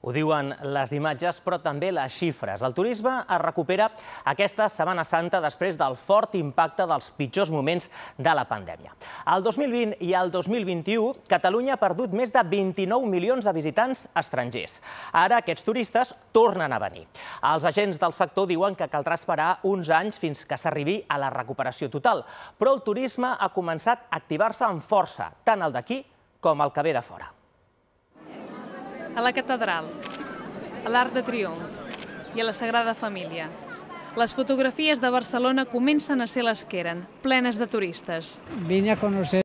Ho diuen les imatges, però també les xifres. El turisme es recupera aquesta Setmana Santa després del fort impacte dels pitjors moments de la pandèmia. El 2020 i el 2021, Catalunya ha perdut més de 29 milions de visitants estrangers. Ara aquests turistes tornen a venir. Els agents del sector diuen que caldrà esperar uns anys fins que s'arribi a la recuperació total, però el turisme ha començat a activar-se amb força, tant el d'aquí com el que ve de fora. A la Catedral, a l'Arc de Triomf i a la Sagrada Família. Les fotografies de Barcelona comencen a ser les que eren, plenes de turistes. Vine a conocer